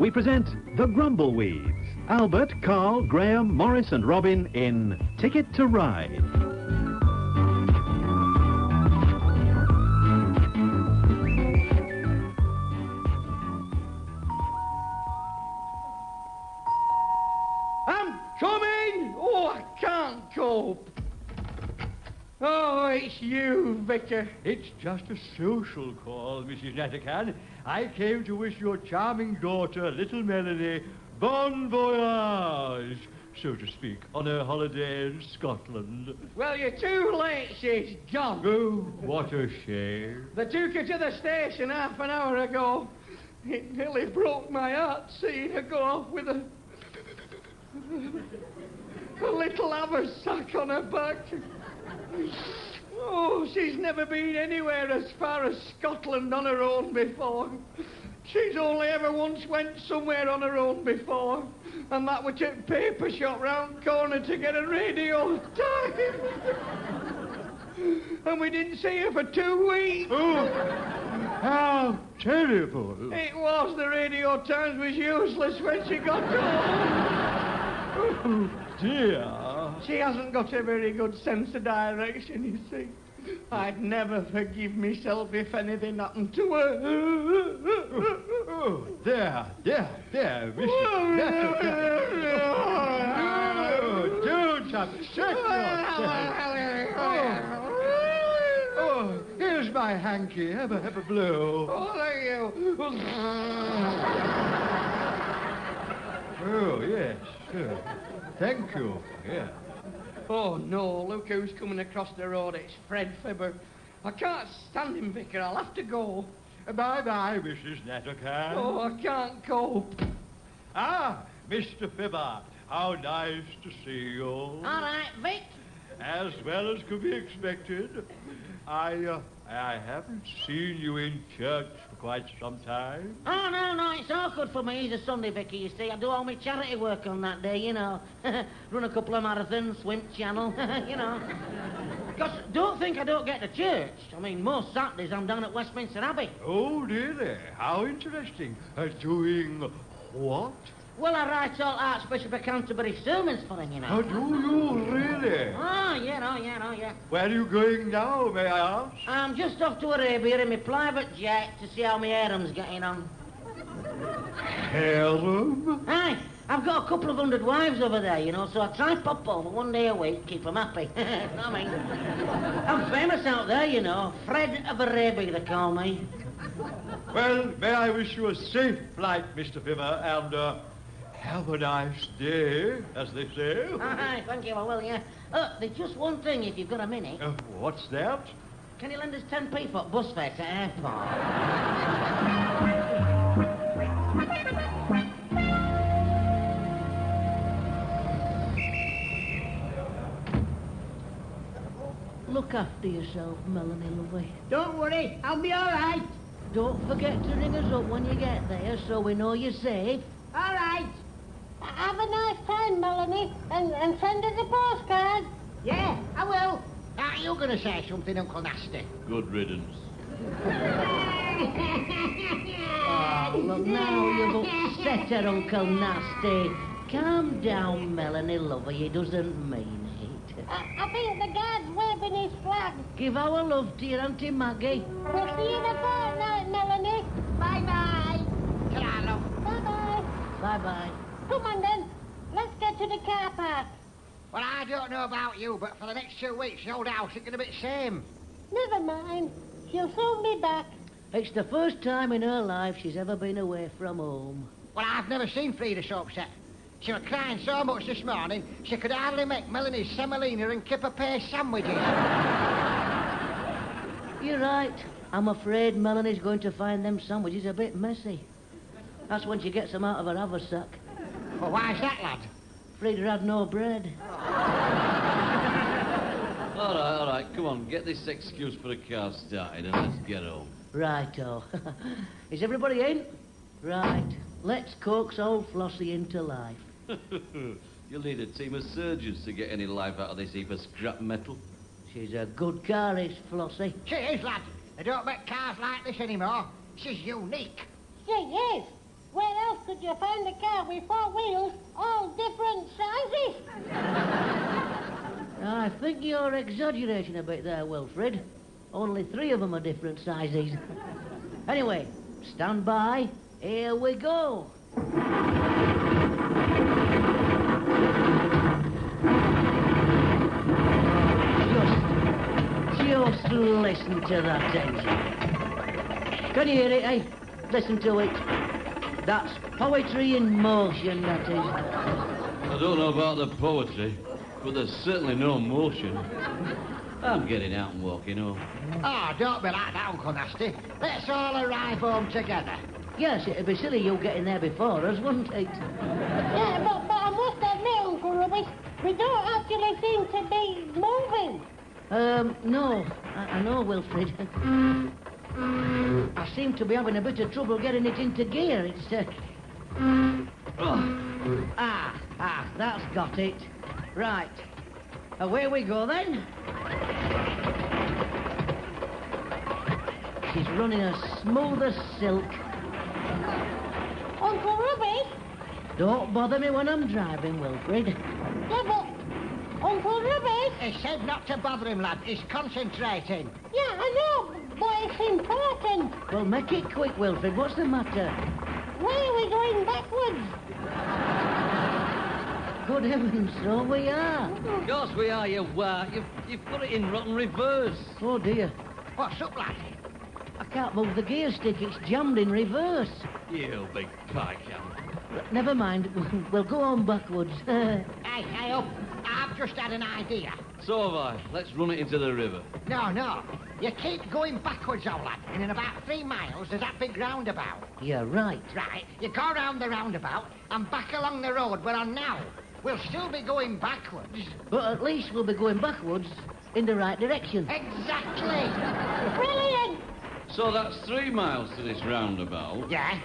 we present the Grumbleweeds. Albert, Carl, Graham, Morris and Robin in Ticket to Ride. I'm coming! Oh, I can't cope. Oh, it's you, Vicar. It's just a social call, Mrs. Nettercan. I came to wish your charming daughter, little Melanie, bon voyage, so to speak, on her holiday in Scotland. Well, you're too late. She's gone. Oh, what a shame. They took her to the station half an hour ago. It nearly broke my heart seeing her go off with a little haversack on her back. Oh, she's never been anywhere as far as Scotland on her own before. She's only ever once went somewhere on her own before, and that was at paper shop round corner to get a radio time. And we didn't see her for 2 weeks. Oh, how terrible. It was. The Radio Times was useless when she got home. Oh, dear. She hasn't got a very good sense of direction, you see. I'd never forgive myself if anything happened to her. Oh, there, Mr. Oh, don't upset yourself. Oh, here's my hanky. Have a blow. Oh, thank you. Oh, yes. Thank you. Yeah. Oh, no, look who's coming across the road. It's Fred Fibber. I can't stand him, Vicar. I'll have to go. Bye-bye, Mrs. Nettercan. Oh, I can't cope. Ah, Mr. Fibber, how nice to see you. All right, Vic. As well as could be expected. I haven't seen you in church for quite some time. Oh, no, it's awkward for me. He's a Sunday vicar, you see. I do all my charity work on that day, you know. Run a couple of marathons, swim channel, you know. Because don't think I don't get to church. I mean, most Saturdays I'm down at Westminster Abbey. Oh, really? How interesting. Doing what? Well, I write all Archbishop of Canterbury sermons for him, you know. Oh, do you really? Oh, yeah. Where are you going now, may I ask? I'm just off to Arabia in my private jet to see how my harem's getting on. Harem? Aye, I've got a couple of 100 wives over there, you know, so I try and pop over 1 day a week, keep them happy. You know what I mean? I'm famous out there, you know. Fred of Arabia, they call me. Well, may I wish you a safe flight, Mr. Fibber, and, have a nice day, as they say. Aye, thank you, I will, yeah. There's just one thing, if you've got a minute. What's that? Can you lend us 10p for bus fare to airport? Look after yourself, Melanie, lovely. Don't worry, I'll be all right. Don't forget to ring us up when you get there so we know you're safe. All right. Have a nice time, Melanie, and send us a postcard. Yeah, I will. Are you going to say something, Uncle Nasty? Good riddance. Oh, look, now you've upset her, Uncle Nasty. Calm down, Melanie, lover. He doesn't mean it. I think the guard's waving his flag. Give our love to your Auntie Maggie. We'll see you in a fortnight, Melanie. Bye-bye. Ta-ra, love. Bye-bye. Bye-bye. Come on, then. Let's get to the car park. Well, I don't know about you, but for the next 2 weeks, the old house is going to be the same. Never mind. She'll soon be back. It's the first time in her life she's ever been away from home. Well, I've never seen Frida so upset. She was crying so much this morning, she could hardly make Melanie's semolina and kipper paste sandwiches. You're right. I'm afraid Melanie's going to find them sandwiches a bit messy. That's when she gets them out of her haversack. Well, why's that, lad? Frida had no bread. All right, come on, get this excuse for the car started and let's get home. Righto. Is everybody in? Right. Let's coax old Flossie into life. You'll need a team of surgeons to get any life out of this heap of scrap metal. She's a good car, is Flossie. She is, lad. They don't make cars like this anymore. She's unique. She is. Where else could you find a car with 4 wheels, all different sizes? I think you're exaggerating a bit there, Wilfred. Only 3 of them are different sizes. Anyway, stand by. Here we go. Just listen to that engine. Can you hear it, eh? Listen to it. That's poetry in motion, that is. I don't know about the poetry, but there's certainly no motion. I'm getting out and walking home. Oh, don't be like that, Uncle Nasty. Let's all arrive home together. Yes, it'd be silly you getting there before us, wouldn't it? Yeah, but I must admit, Uncle Rubbish, we don't actually seem to be moving. No. I know, Wilfred. I seem to be having a bit of trouble getting it into gear. It's, that's got it. Right. Away we go, then. She's running as smooth as silk. Uncle Rubbish? Don't bother me when I'm driving, Wilfred. Yeah, but... Uncle Rubbish? He said not to bother him, lad. He's concentrating. Yeah, I know, but it's important. Well, make it quick, Wilfred. What's the matter? Why are we going backwards? Good heavens, so we are. Of course we are, you wart. You've put it in rotten reverse. Oh, dear. What's up, lad? I can't move the gear stick. It's jammed in reverse. You big pycam. Never mind. We'll go on backwards. Hey, up. I've just had an idea. So have I. Let's run it into the river. No. You keep going backwards, old lad, and in about 3 miles there's that big roundabout. You're right. Right, you go round the roundabout and back along the road we're on now. We'll still be going backwards. But at least we'll be going backwards in the right direction. Exactly. Brilliant. So that's 3 miles to this roundabout. Yeah?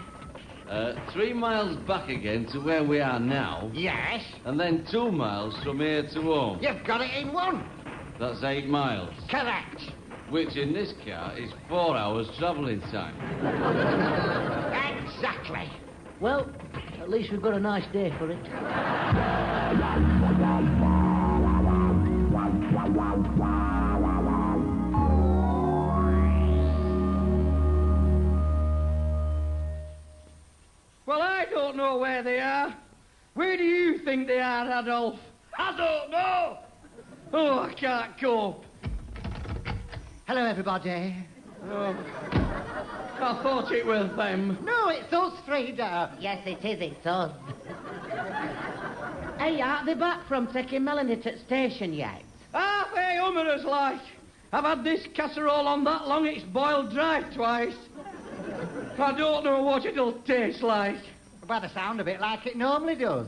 3 miles back again to where we are now. Yes? And then 2 miles from here to home. You've got it in one. That's 8 miles. Correct. Which in this car is 4 hours travelling time. Exactly. Well, at least we've got a nice day for it. Well, I don't know where they are. Where do you think they are, Adolf? I don't know. Oh, I can't cope. Hello, everybody. Oh, I thought it was them. No, it's us, Frida. Yes, it is. It's us. Hey, aren't they back from taking Melanie to the station yet? Half a hummerers like. I've had this casserole on that long it's boiled dry twice. I don't know what it'll taste like. By the sound of it, like it normally does.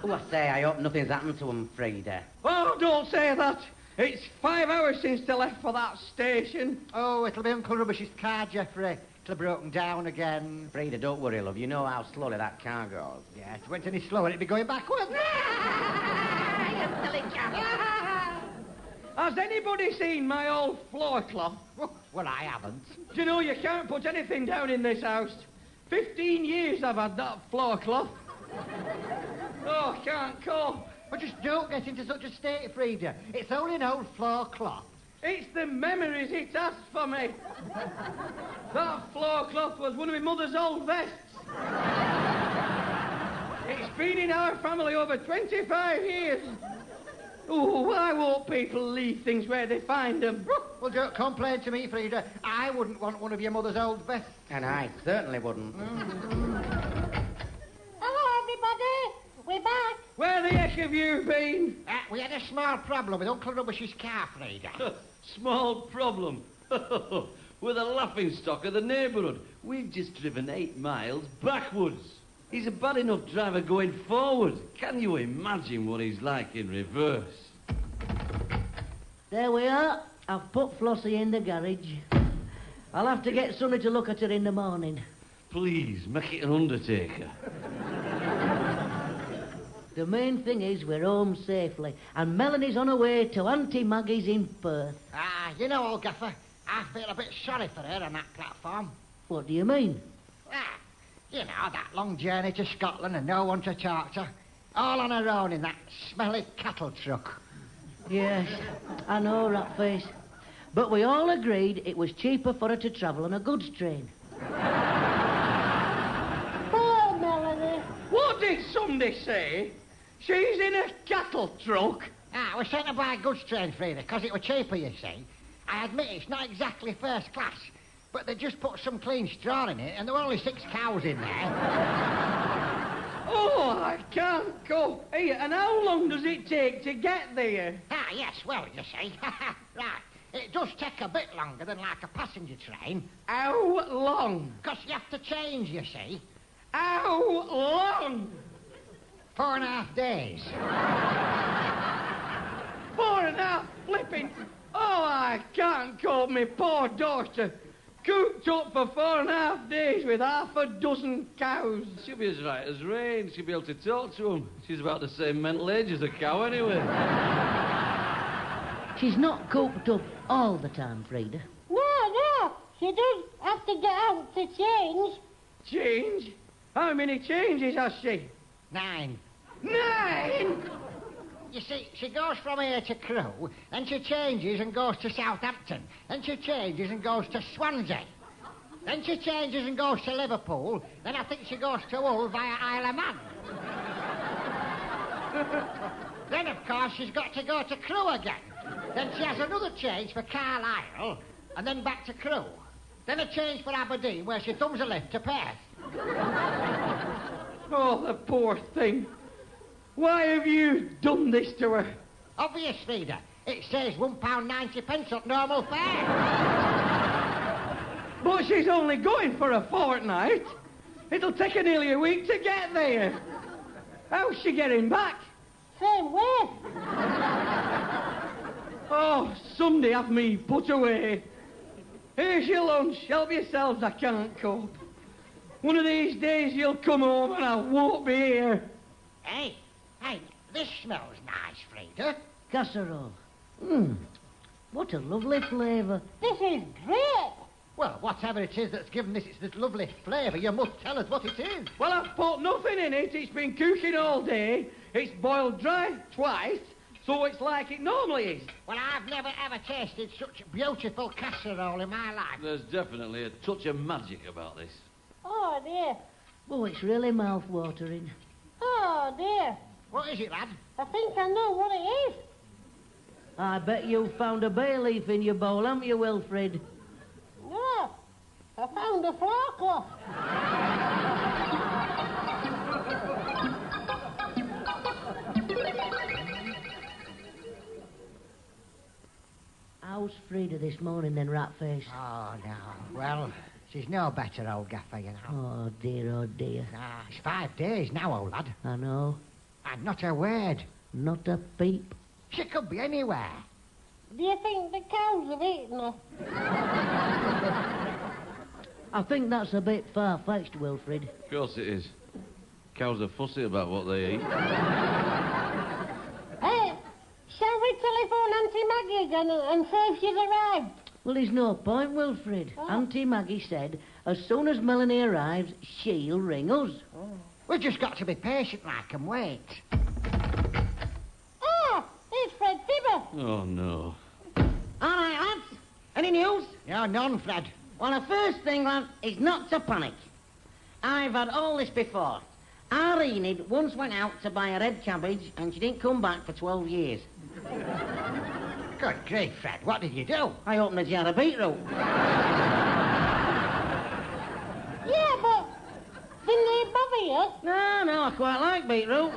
Oh, I say, I hope nothing's happened to them, Frida. Oh, don't say that. It's 5 hours since they left for that station. Oh, it'll be Uncle Rubbish's car, Geoffrey. It'll have broken down again. Frida, don't worry, love. You know how slowly that car goes. Yeah, if it went any slower, it'd be going backwards. You silly chap. Has anybody seen my old floor cloth? Well, I haven't. Do you know you can't put anything down in this house? 15 years I've had that floor cloth. Oh, I can't cope. But just don't get into such a state, Frida. It's only an old floor cloth. It's the memories it has for me. That floor cloth was one of my mother's old vests. It's been in our family over 25 years. Oh, why won't people leave things where they find them? Well, don't complain to me, Frida. I wouldn't want one of your mother's old vests. And I certainly wouldn't. Hello, everybody. We're back. Where the heck have you been? We had a small problem with Uncle Rubbish's car, Frida. Small problem. We're the laughing stock of the neighbourhood. We've just driven 8 miles backwards. He's a bad enough driver going forward. Can you imagine what he's like in reverse? There we are. I've put Flossie in the garage. I'll have to get Sonny to look at her in the morning. Please, make it an undertaker. The main thing is we're home safely, and Melanie's on her way to Auntie Maggie's in Perth. You know, old gaffer, I feel a bit sorry for her on that platform. What do you mean? You know, that long journey to Scotland and no one to talk to. All on her own in that smelly cattle truck. Yes, I know, Ratface. But we all agreed it was cheaper for her to travel on a goods train. Poor Melanie. What did somebody say? She's in a cattle truck? Ah, we sent her by goods train, Frida, because it was cheaper, you see. I admit it's not exactly first class, but they just put some clean straw in it, and there were only 6 cows in there. Oh, I can't go. Hey, and how long does it take to get there? Ah, yes, well, you see. Right. It does take a bit longer than like a passenger train. How long? Because you have to change, you see. How long? 4.5 days. 4.5 flipping. Oh, I can't cope. My poor daughter. Cooped up for 4.5 days with half a dozen cows. She'll be as right as rain. She'll be able to talk to him. She's about the same mental age as a cow anyway. She's not cooped up all the time, Frida. No. She does have to get out to change. Change? How many changes has she? 9. 9? You see, she goes from here to Crewe, then she changes and goes to Southampton, then she changes and goes to Swansea, then she changes and goes to Liverpool, then I think she goes to Hull via Isle of Man. Then, of course, she's got to go to Crewe again. Then she has another change for Carlisle, and then back to Crewe. Then a change for Aberdeen, where she thumbs a lift to Perth. Oh, the poor thing. Why have you done this to her? Obvious, Frida. It says £1.90 on normal fare. But she's only going for a fortnight. It'll take her nearly a week to get there. How's she getting back? Same way. Oh, somebody have me put away. Here's your lunch. Help yourselves, I can't cope. One of these days you'll come home and I won't be here. Hey, this smells nice, Frida. Casserole. What a lovely flavour. This is great. Well, whatever it is that's given this lovely flavour, you must tell us what it is. Well, I've put nothing in it. It's been cooking all day. It's boiled dry twice, so it's like it normally is. Well, I've never ever tasted such beautiful casserole in my life. There's definitely a touch of magic about this. Oh, dear. Oh, it's really mouth-watering. Oh, dear. What is it, lad? I think I know what it is. I bet you found a bay leaf in your bowl, haven't you, Wilfred? No, I found a floor cloth. How's Frida this morning then, Ratface? Oh, no. Well, she's no better, old gaffer, you know. Oh, dear, oh, dear. Ah, it's 5 days now, old lad. I know. And not a word. Not a peep. She could be anywhere. Do you think the cows have eaten her? I think that's a bit far-fetched, Wilfred. Of course it is. Cows are fussy about what they eat. Hey, shall we telephone Auntie Maggie again and say if she's arrived? Well, there's no point, Wilfred. Oh. Auntie Maggie said as soon as Melanie arrives, she'll ring us. We've just got to be patient like and wait. Oh, it's Fred Fibber. Oh, no. All right, lads. Any news? No, none, Fred. Well, the first thing, lads, is not to panic. I've had all this before. Our Enid once went out to buy a red cabbage and she didn't come back for 12 years. Good grief, Fred. What did you do? I opened a jar of beetroot. Yeah, but didn't they bother you? No, I quite like beetroot.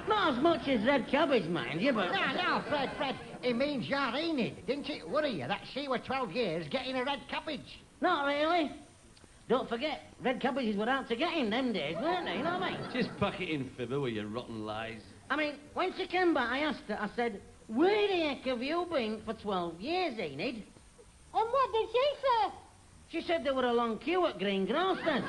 Not as much as red cabbage, mind you, but... No, Fred. It means you're Enid. Didn't it worry you that she were 12 years getting a red cabbage? Not really. Don't forget, red cabbages were out to get in them days, weren't they? You know what I mean? Just pack it in, Fibber, with your rotten lies. I mean, when she came back, I asked her, I said, where the heck have you been for 12 years, Enid? And what did she say? She said there were a long queue at Green Grocers.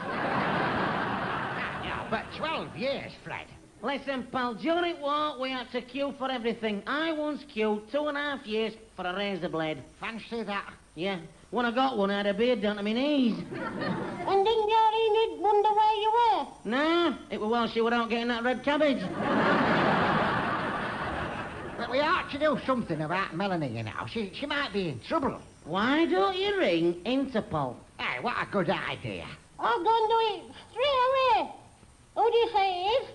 Yeah, but 12 years, Fred. Listen, pal, during war, we had to queue for everything. I once queued 2.5 years for a razor blade. Fancy that. Yeah. When I got one, I had a beard down to my knees. And didn't your Enid wonder where you were? Nah, it was while she was out getting that red cabbage. But we ought to do something about Melanie, you know. She might be in trouble. Why don't you ring Interpol? Hey, what a good idea. I'll go and do it straight away. Who do you say it is?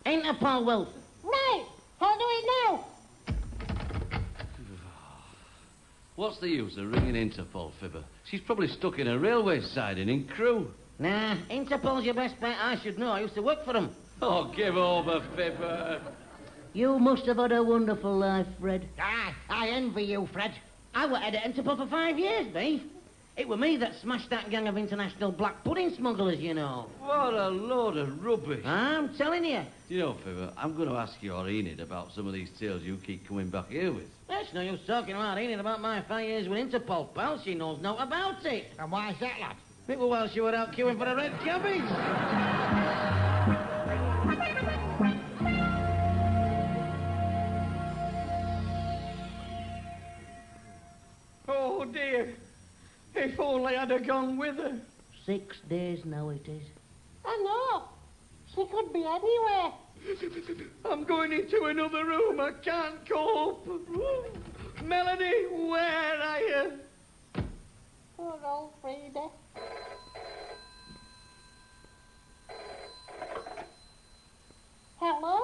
Interpol, Wilf. Right, I'll do it now. What's the use of ringing Interpol, Fibber? She's probably stuck in a railway siding in Crewe. Nah, Interpol's your best bet. I should know. I used to work for them. Oh, give over, Fibber. You must have had a wonderful life, Fred. I envy you, Fred. I was head of Interpol for 5 years, Beef. It was me that smashed that gang of international black pudding smugglers, you know. What a load of rubbish. I'm telling you. Do you know, Fibber, I'm going to ask your Enid about some of these tales you keep coming back here with. That's no use talking about Enid about my 5 years with Interpol, pal. She knows naught about it. And why's that, lad? It was while she was out queuing for a red cabbage. Oh, dear. If only I'd have gone with her. 6 days now it is. I know. She could be anywhere. I'm going into another room. I can't cope. Melanie, where are you? Poor old Frida. Hello?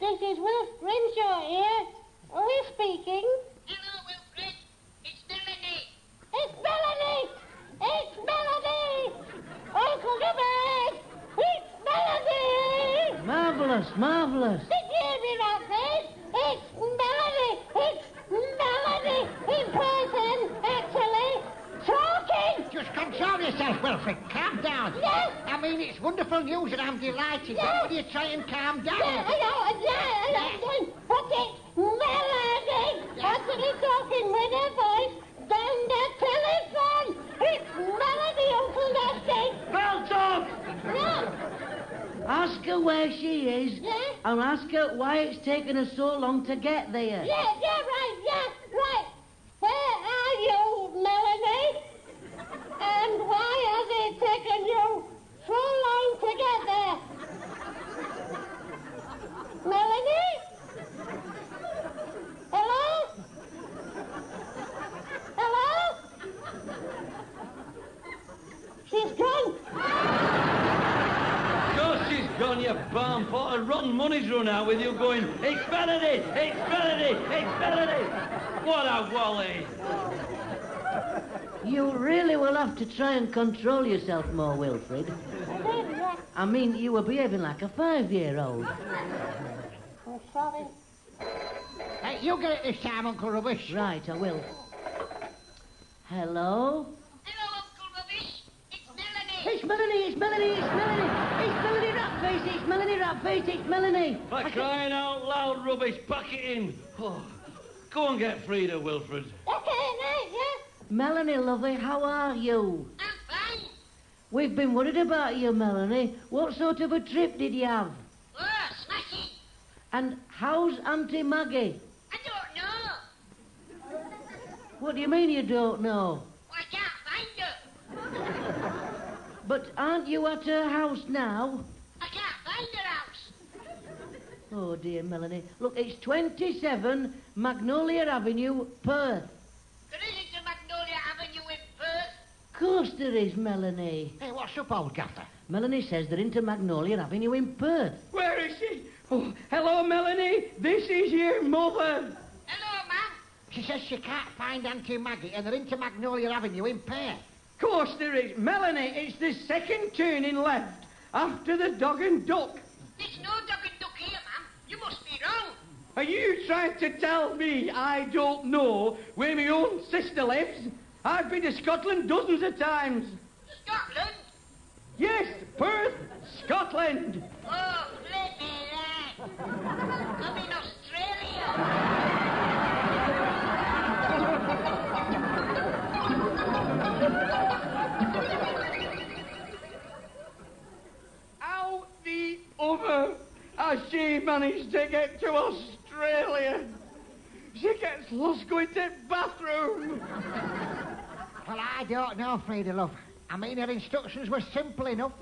This is Will Renshaw here. Who is speaking? Hello, Wilfred. It's Melanie. It's Melanie! It's Melanie! Uncle Goodbye! It's Melanie! Marvellous, marvellous. Did you hear me, Ratface? It's Melanie! It's Melanie! In person, actually. Talking! Just control yourself, Wilfred. Calm down. Yes. I mean, it's wonderful news and I'm delighted. Yes. But will you try and calm down? Yeah, I know. But it's Melanie! Actually talking with her voice down the telephone! It's Melanie, Uncle Nasty! Belt up! Yeah. Ask her where she is. Yeah? And ask her why it's taken her so long to get there. Yeah, right. Where are you, Melanie? And why has it taken you so long to get there? Melanie? Hello? Hello? She's gone. Of course she's gone, you barn pot. Rotten money's run out with you going, it's Melanie, it's Melanie, it's Melanie. What a wally. You really will have to try and control yourself more, Wilfred. I mean, you were behaving like a 5-year-old. I'm sorry. Hey, you get it this time, Uncle Rubbish. Right, I will. Hello? Hello, Uncle Rubbish. It's Melanie. It's Melanie, it's Melanie, it's Melanie! It's Melanie Ratface, it's Melanie Ratface, it's Melanie! For crying out loud, rubbish, pack it in. Oh, go and get Frida, Wilfred. Okay, right, yeah. Melanie, lovely, how are you? I'm fine. We've been worried about you, Melanie. What sort of a trip did you have? Oh, smashing. And how's Auntie Maggie? I don't know. What do you mean you don't know? I can't find her. But aren't you at her house now? I can't find her house. Oh, dear, Melanie. Look, it's 27 Magnolia Avenue, Perth. There isn't a Magnolia Avenue in Perth. Of course there is, Melanie. Hey, what's up, old gaffer? Melanie says they're into Magnolia Avenue in Perth. Where is she? Oh, hello, Melanie. This is your mother. Hello, Mum. She says she can't find Auntie Maggie and they're into Magnolia Avenue in Perth. Of course there is. Melanie, it's the second turning left after the dog and duck. There's no dog and duck here, Mum. You must be wrong. Are you trying to tell me I don't know where my own sister lives? I've been to Scotland dozens of times. Scotland? Yes, Perth, Scotland. Oh, flip me that. I'm in Australia. Out the other as she managed to get to Australia. She gets lost going to the bathroom. Well, I don't know, Frida, love. I mean, her instructions were simple enough.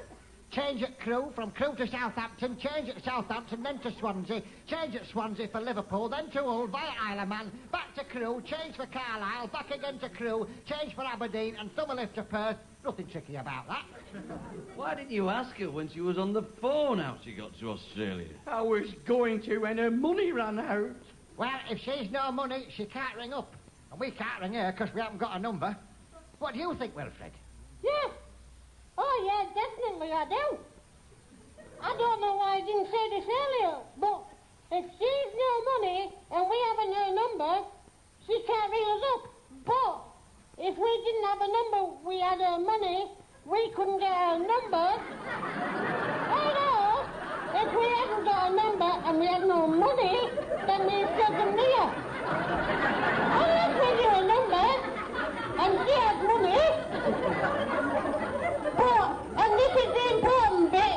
Change at Crewe, from Crewe to Southampton, change at Southampton, then to Swansea, change at Swansea for Liverpool, then to Hull, via Isle of Man, back to Crewe, change for Carlisle, back again to Crewe, change for Aberdeen, and thumb a lift to Perth. Nothing tricky about that. Why didn't you ask her when she was on the phone how she got to Australia? I was going to when her money ran out. Well, if she's no money, she can't ring up. And we can't ring her because we haven't got a number. What do you think, Wilfred? Yeah. Oh, yeah, definitely I do. I don't know why I didn't say this earlier, but if she's no money and we haven't her number, she can't ring us up. But if we didn't have a number, we had her money, we couldn't get her number. I know. If we hadn't got a number and we had no money, then we still couldn't ring her. Unless we knew a number and she had money. But, and this is the important bit,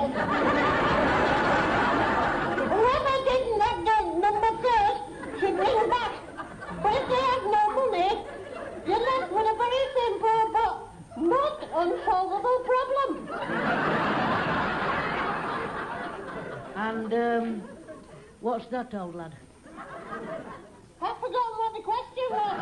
whoever didn't have the number first should ring back. But if they have no money, you're left with a very simple but not unsolvable problem. And, what's that, old lad? I've forgotten what the question was.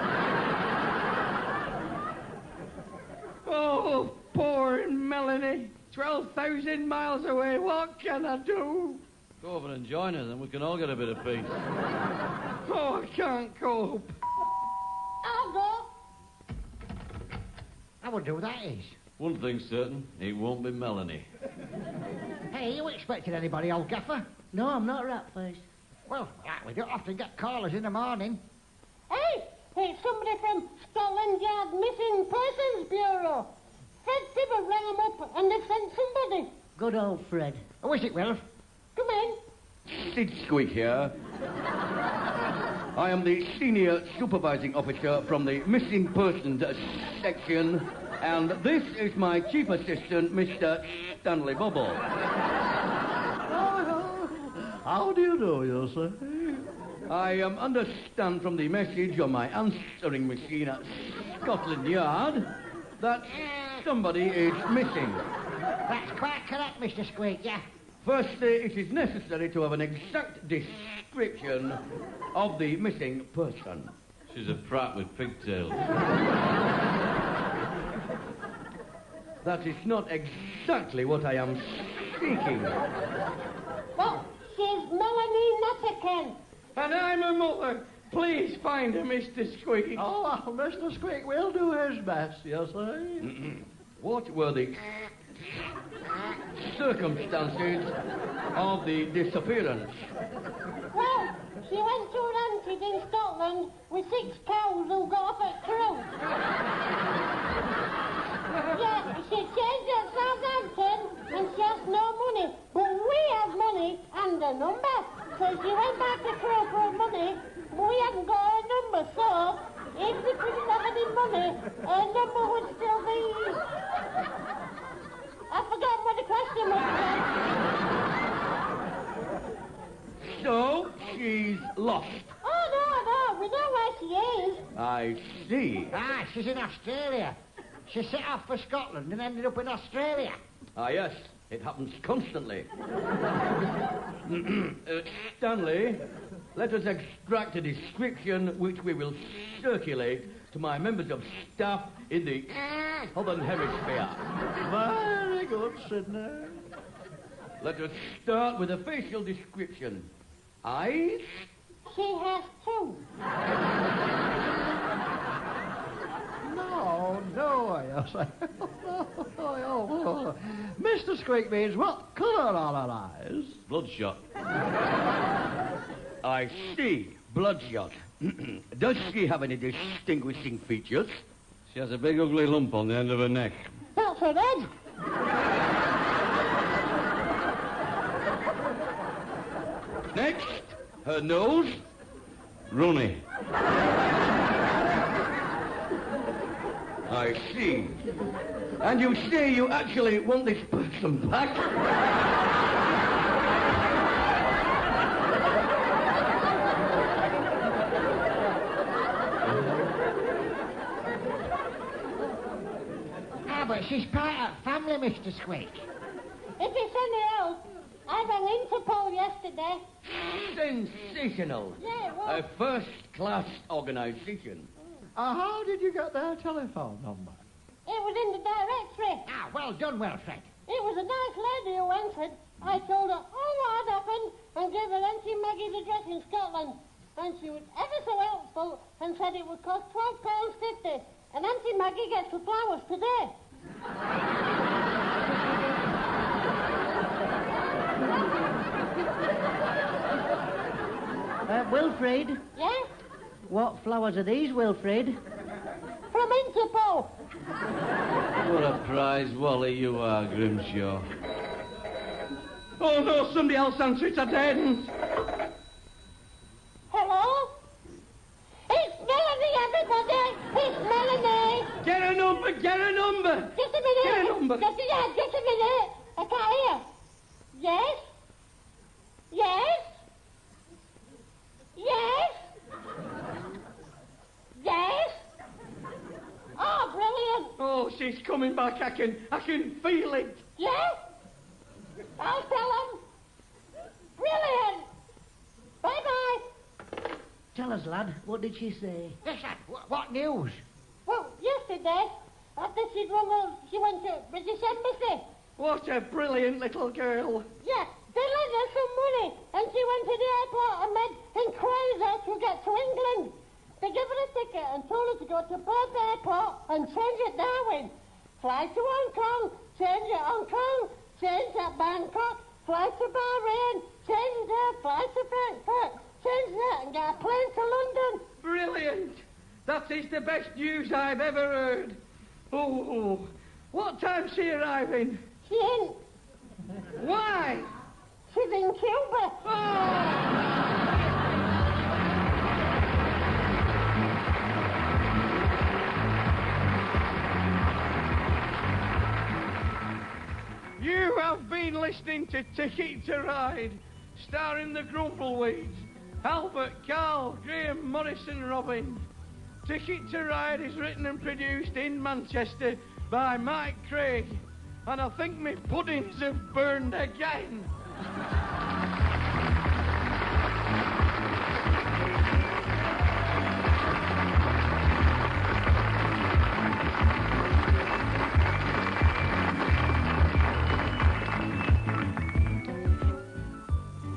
Oh, poor Melanie. 12,000 miles away. What can I do? Go over and join her, then we can all get a bit of peace. Oh, I can't cope. I'll go. I wonder who that is. One thing's certain, it won't be Melanie. Hey, you expecting anybody, old gaffer? No, I'm not rat-faced. Well, we don't often get callers in the morning. Hey, it's somebody from Scotland Yard Missing Persons Bureau. Fred Tibber rang them up and they sent somebody. Good old Fred. Who is it, Wilf? Come in. Sid Squeak here. I am the Senior Supervising Officer from the Missing Persons Section, and this is my Chief Assistant, Mr. Stanley Bubble. How do you know yourself? I understand from the message on my answering machine at Scotland Yard that somebody is missing. That's quite correct, Mr. Squeak, yeah. Firstly, it is necessary to have an exact description of the missing person. She's a prat with pigtails. That is not exactly what I am seeking. Well, she's Melanie Nutterkin. And I'm her mother. Please find her, Mr. Squeak. Oh, well, Mr. Squeak will do his best, yes, sir. What were the circumstances of the disappearance? Well, she went to an auntie's in Scotland with 6 cows who got off at Crewe. Yeah, she changed at Southampton and she has no money. But we have money and a number. So she went back to Crewe for her money. But we hadn't got her number, so if we didn't have any money, her number would still be... I've forgotten what the question was. So, she's lost. Oh, no, we know where she is. I see. Ah, she's in Australia. She set off for Scotland and ended up in Australia. Ah, yes. It happens constantly. Stanley, let us extract a description which we will circulate to my members of staff in the Southern Hemisphere. Very good, Sidney. Let us start with a facial description. Eyes? She has 2. No, yes. Oh. Mr. Squeak means what colour are her eyes? Bloodshot. I see. Bloodshot. Does she have any distinguishing features? She has a big ugly lump on the end of her neck. That's her head. Next, her nose. Runny. I see. And you say you actually want this person back? Yeah, but she's part of family, Mr. Squeak. If it's any help, I rang Interpol yesterday. Sensational. Yeah, it was. A first-class organisation. How did you get their telephone number? It was in the directory. Ah, well done, Wilfred. It was a nice lady who answered. I told her all what had happened and gave her Auntie Maggie's address in Scotland. And she was ever so helpful and said it would cost £12.50. And Auntie Maggie gets the flowers today. Wilfred, Yes? what flowers are these, Wilfred? From Interpol. What a prize Wally you are, Grimshaw. Oh, no, somebody else answer it, I daren't. Hello? It's Melanie, everybody. It's Melanie. Get a number, get a number. Just a minute. Get a number. Just a minute. I can't hear. Yes? Yes? Yes? Yes? Oh, brilliant. Oh, she's coming back. I can feel it. Yes? I'll tell him. Brilliant. Bye-bye. Tell us, lad, what did she say? Yes, sir. What news? Well, yesterday, after she'd rung up, she went to British Embassy. What a brilliant little girl. Yeah, they lent her some money, and she went to the airport and made inquiries how to get to England. They gave her a ticket and told her to go to Perth Airport and change at Darwin. Fly to Hong Kong, change at Hong Kong, change at Bangkok, fly to Bahrain, change there, fly to Frankfurt, change there, and get a plane to London. Brilliant. That is the best news I've ever heard. Oh, what time's she arriving? She ain't. Why? She's in Cuba. You have been listening to Ticket to Ride, starring the Grumbleweeds, Albert, Carl, Graham, Morris and Robin. Ticket to Ride is written and produced in Manchester by Mike Craig, and I think my puddings have burned again.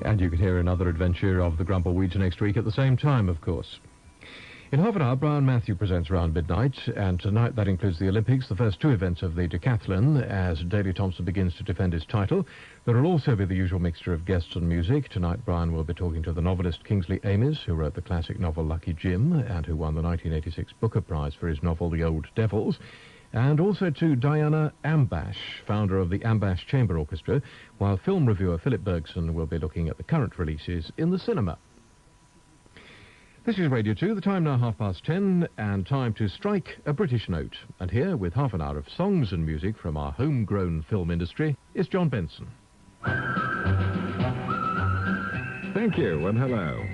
And you can hear another adventure of the Grumbleweeds next week at the same time, of course. In half an hour, Brian Matthew presents Round Midnight, and tonight that includes the Olympics, the first two events of the decathlon, as Daley Thompson begins to defend his title. There will also be the usual mixture of guests and music. Tonight, Brian will be talking to the novelist Kingsley Amis, who wrote the classic novel Lucky Jim, and who won the 1986 Booker Prize for his novel The Old Devils. And also to Diana Ambash, founder of the Ambash Chamber Orchestra, while film reviewer Philip Bergson will be looking at the current releases in the cinema. This is Radio 2, the time now 10:30, and time to strike a British note. And here, with half an hour of songs and music from our homegrown film industry, is John Benson. Thank you, and hello.